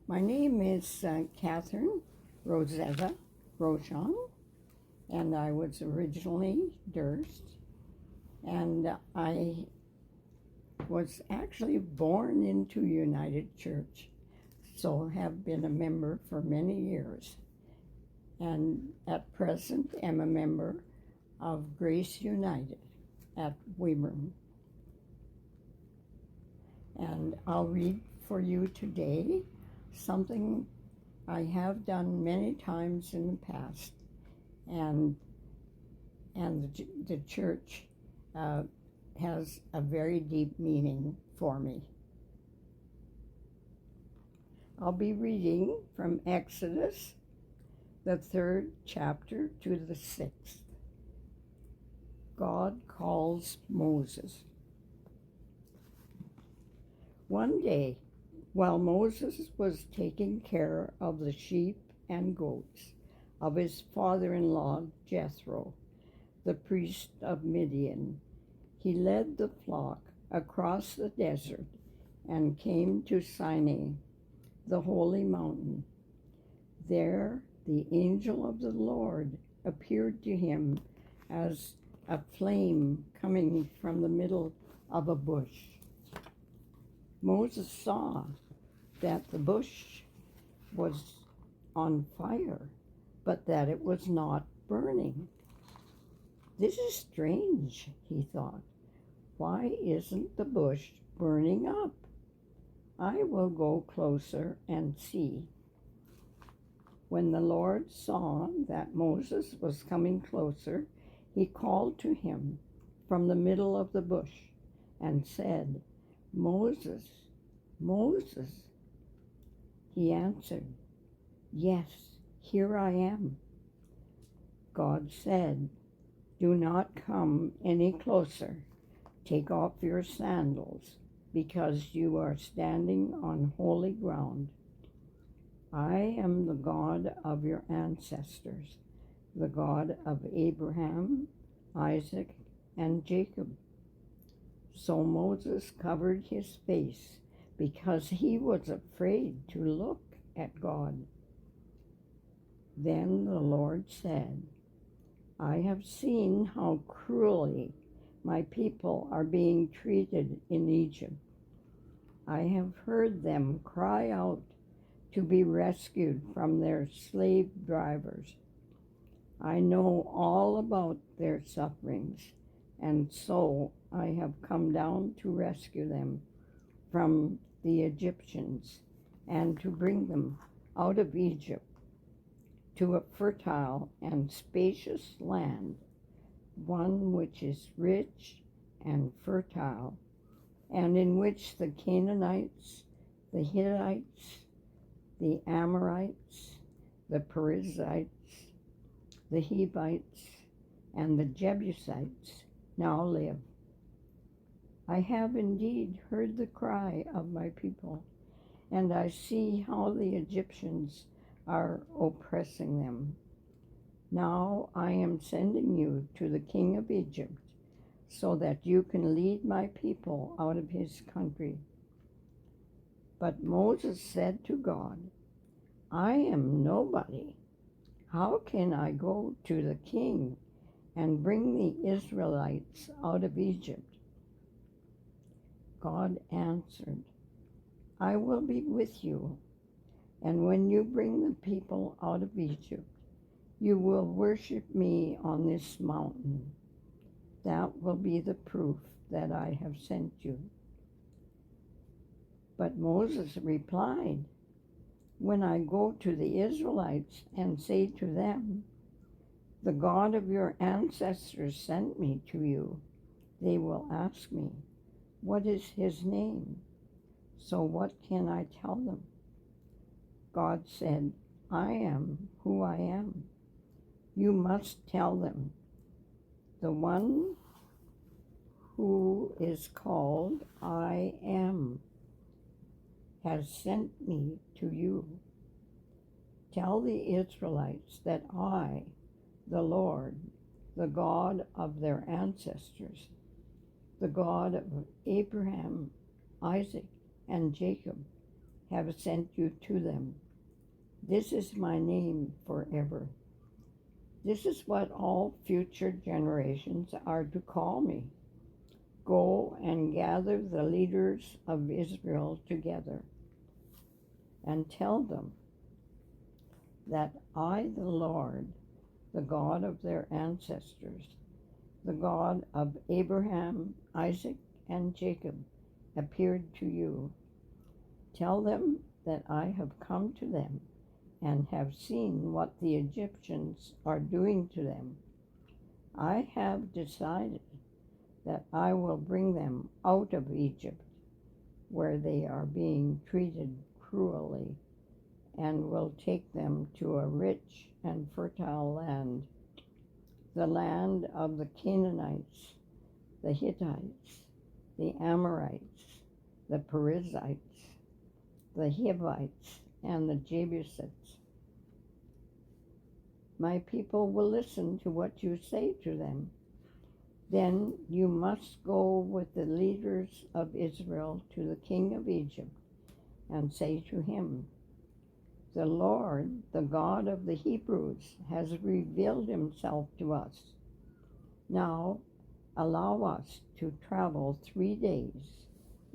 My name is Catherine Rosetta Rochon, and I was originally Durst, and I was actually born into United Church, so have been a member for many years, and at present am a member of Grace United at Weyburn. And I'll read for you today something I have done many times in the past, and the church has a very deep meaning for me. I'll be reading from Exodus, the 3rd chapter to the 6th. God calls Moses. One day, while Moses was taking care of the sheep and goats of his father-in-law Jethro, the priest of Midian, he led the flock across the desert and came to Sinai, the holy mountain. There the angel of the Lord appeared to him as a flame coming from the middle of a bush. Moses saw that the bush was on fire, but that it was not burning. This is strange, he thought. Why isn't the bush burning up? I will go closer and see. When the Lord saw that Moses was coming closer, he called to him from the middle of the bush and said, "Moses, Moses." He answered, "Yes, here I am." God said, "Do not come any closer. Take off your sandals, because you are standing on holy ground. I am the God of your ancestors, the God of Abraham, Isaac, and Jacob." So Moses covered his face because he was afraid to look at God. Then the Lord said, "I have seen how cruelly my people are being treated in Egypt. I have heard them cry out to be rescued from their slave drivers. I know all about their sufferings, and so I have come down to rescue them from the Egyptians and to bring them out of Egypt to a fertile and spacious land, one which is rich and fertile, and in which the Canaanites, the Hittites, the Amorites, the Perizzites, the Hivites, and the Jebusites now live. I have indeed heard the cry of my people, and I see how the Egyptians are oppressing them. Now I am sending you to the king of Egypt, so that you can lead my people out of his country." But Moses said to God, "I am nobody. How can I go to the king and bring the Israelites out of Egypt?" God answered, "I will be with you, and when you bring the people out of Egypt, you will worship me on this mountain. That will be the proof that I have sent you." But Moses replied, "When I go to the Israelites and say to them, 'The God of your ancestors sent me to you,' they will ask me, 'What is his name?' So what can I tell them?" God said, "I am who I am. You must tell them, 'The one who is called I Am has sent me to you.' Tell the Israelites that I, the Lord, the God of their ancestors, the God of Abraham, Isaac, and Jacob, have sent you to them. This is my name forever. This is what all future generations are to call me. Go and gather the leaders of Israel together and tell them that I, the Lord, the God of their ancestors, the God of Abraham, Isaac, and Jacob, appeared to you. Tell them that I have come to them and have seen what the Egyptians are doing to them. I have decided that I will bring them out of Egypt, where they are being treated cruelly, and will take them to a rich and fertile land, the land of the Canaanites, the Hittites, the Amorites, the Perizzites, the Hivites, and the Jebusites. My people will listen to what you say to them. Then you must go with the leaders of Israel to the king of Egypt and say to him, the Lord, the God of the Hebrews, has revealed himself to us. Now allow us to travel 3 days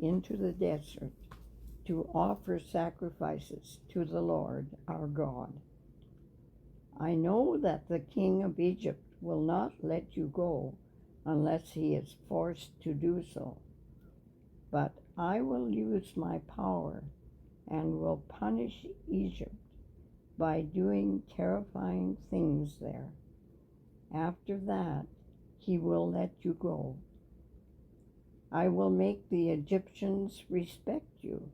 into the desert to offer sacrifices to the Lord our God. I know that the king of Egypt will not let you go unless he is forced to do so. But I will use my power and will punish Egypt by doing terrifying things there. After that, he will let you go. I will make the Egyptians respect you,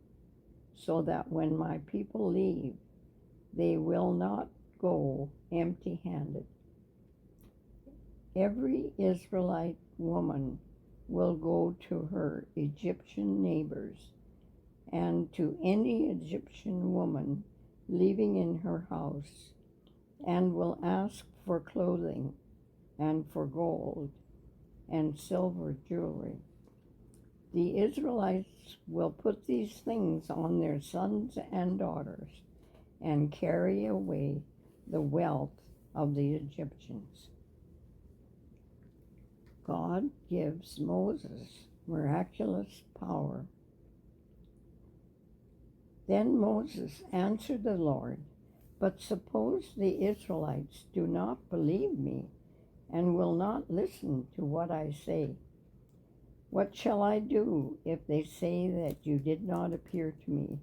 so that when my people leave, they will not go empty-handed. Every Israelite woman will go to her Egyptian neighbors and to any Egyptian woman living in her house, and will ask for clothing and for gold and silver jewelry. The Israelites will put these things on their sons and daughters and carry away the wealth of the Egyptians. God gives Moses miraculous power. Then Moses answered the Lord, but suppose the Israelites do not believe me and will not listen to what I say. What shall I do if they say that you did not appear to me?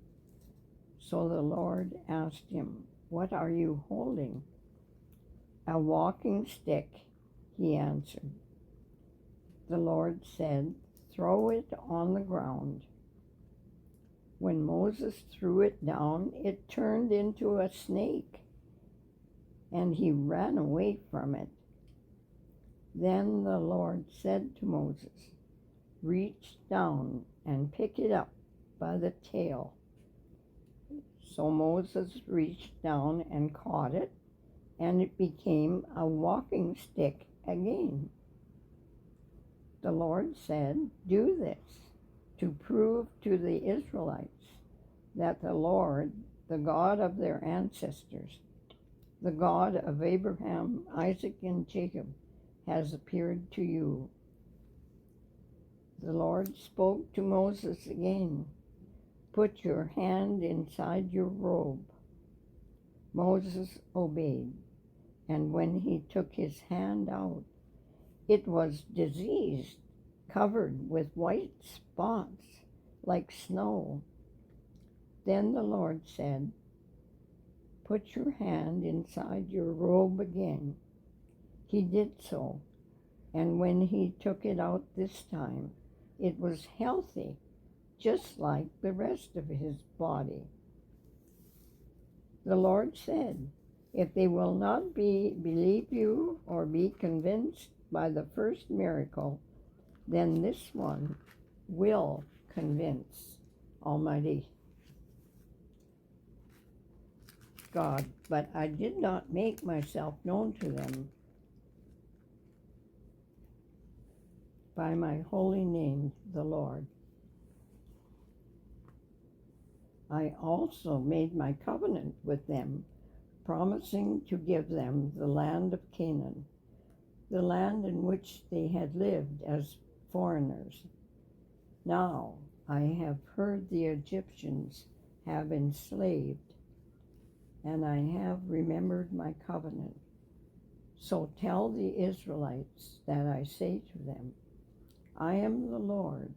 So the Lord asked him, what are you holding? A walking stick, he answered. The Lord said, throw it on the ground. When Moses threw it down, it turned into a snake, and he ran away from it. Then the Lord said to Moses, reach down and pick it up by the tail. So Moses reached down and caught it, and it became a walking stick again. The Lord said, do this to prove to the Israelites that the Lord, the God of their ancestors, the God of Abraham, Isaac, and Jacob, has appeared to you. The Lord spoke to Moses again, put your hand inside your robe. Moses obeyed, and when he took his hand out, it was diseased, covered with white spots like snow. Then the Lord said, put your hand inside your robe again. He did so, and when he took it out this time, it was healthy, just like the rest of his body. The Lord said, if they will not believe you or be convinced by the first miracle, then this one will convince. Almighty God, but I did not make myself known to them by my holy name, the Lord. I also made my covenant with them, promising to give them the land of Canaan, the land in which they had lived as foreigners. Now I have heard the Egyptians have enslaved, and I have remembered my covenant. So tell the Israelites that I say to them, I am the Lord.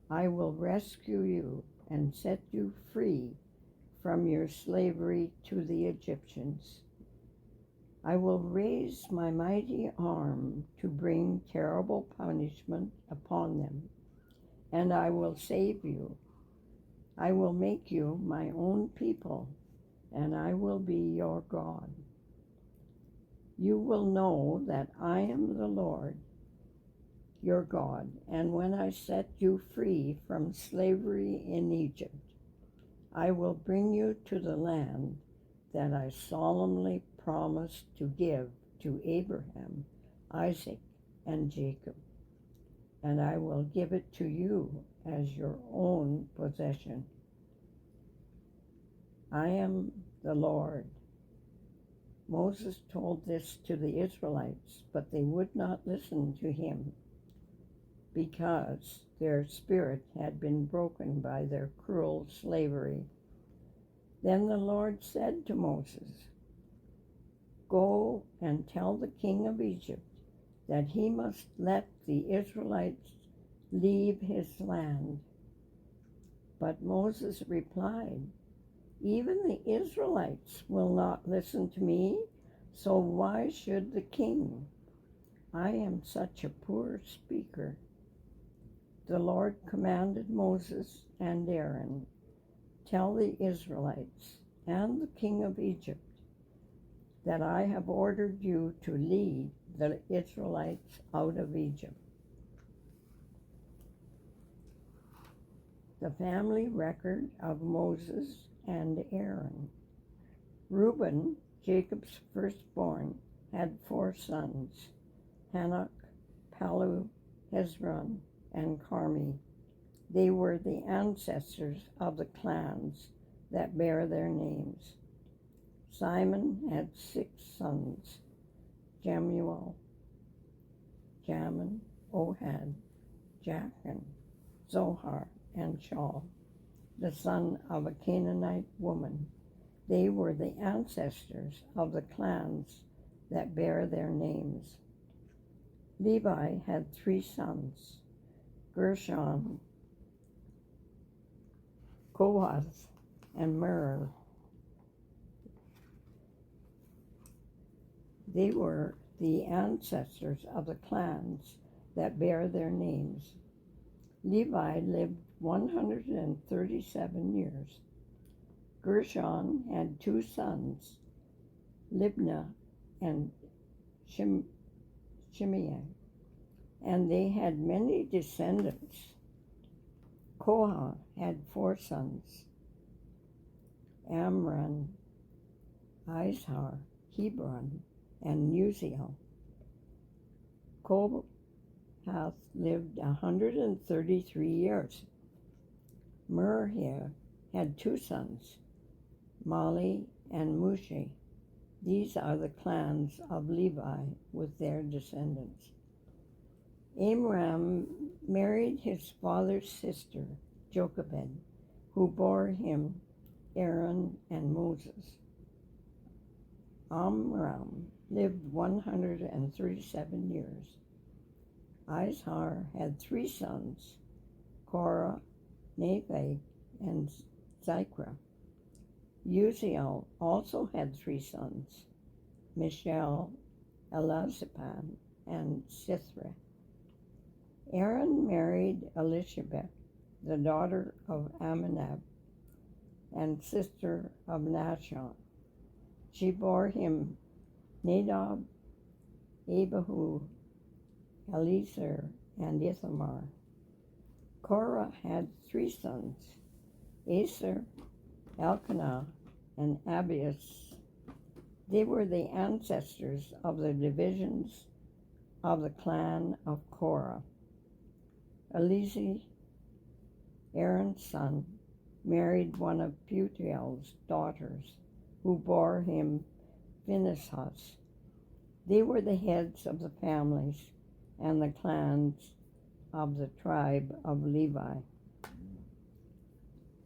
I will rescue you and set you free from your slavery to the Egyptians. I will raise my mighty arm to bring terrible punishment upon them, and I will save you. I will make you my own people, and I will be your God. You will know that I am the Lord, your God, and when I set you free from slavery in Egypt, I will bring you to the land that I solemnly promised to give to Abraham, Isaac, and Jacob, and I will give it to you as your own possession. I am the Lord. Moses told this to the Israelites, but they would not listen to him because their spirit had been broken by their cruel slavery. Then the Lord said to Moses, Go and tell the king of Egypt that he must let the Israelites leave his land. But Moses replied, Even the Israelites will not listen to me, so why should the king? I am such a poor speaker. The Lord commanded Moses and Aaron, Tell the Israelites and the king of Egypt that I have ordered you to lead the Israelites out of Egypt. The family record of Moses and Aaron. Reuben, Jacob's firstborn, had 4 sons, Hanok, Palu, Hezron, and Carmi. They were the ancestors of the clans that bear their names. Simon had 6 sons, Jemuel, Jamin, Ohad, Jachin, Zohar, and Shaul, the son of a Canaanite woman. They were the ancestors of the clans that bear their names. Levi had 3 sons, Gershon, Kohath, and Merari. They were the ancestors of the clans that bear their names. Levi lived 137 years. Gershon had 2 sons, Libnah and Shimei, and they had many descendants. Kohath had 4 sons, Amram, Izhar, Hebron, and Uziel. Kohath lived 133 years. Merari had 2 sons, Mali and Mushi. These are the clans of Levi with their descendants. Amram married his father's sister, Jochebed, who bore him Aaron and Moses. Amram lived 137 years. Izhar had 3 sons, Korah, Nepheg, and Zikra. Uziel also had 3 sons, Mishael, Elazaphan, and Sithra. Aaron married Elishabeth, the daughter of Amminadab and sister of Nahshon. She bore him Nadab, Abihu, Eliezer, and Ithamar. Korah had 3 sons, Aser, Elkanah, and Abias. They were the ancestors of the divisions of the clan of Korah. Eleazar, Aaron's son, married one of Putiel's daughters, who bore him Phinehas. They were the heads of the families and the clans of the tribe of Levi.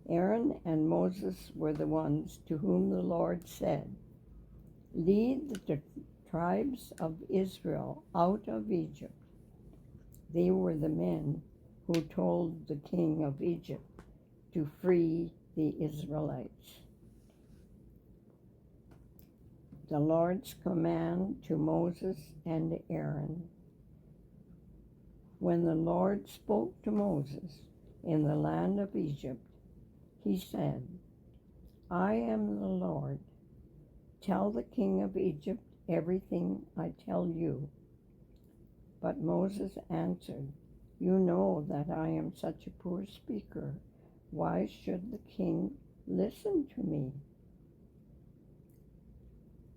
Aaron and Moses were the ones to whom the Lord said, "Lead the tribes of Israel out of Egypt." They were the men who told the king of Egypt to free the Israelites. The Lord's command to Moses and Aaron. When the Lord spoke to Moses in the land of Egypt, he said, "I am the Lord. Tell the king of Egypt everything I tell you." But Moses answered, "You know that I am such a poor speaker. Why should the king listen to me?"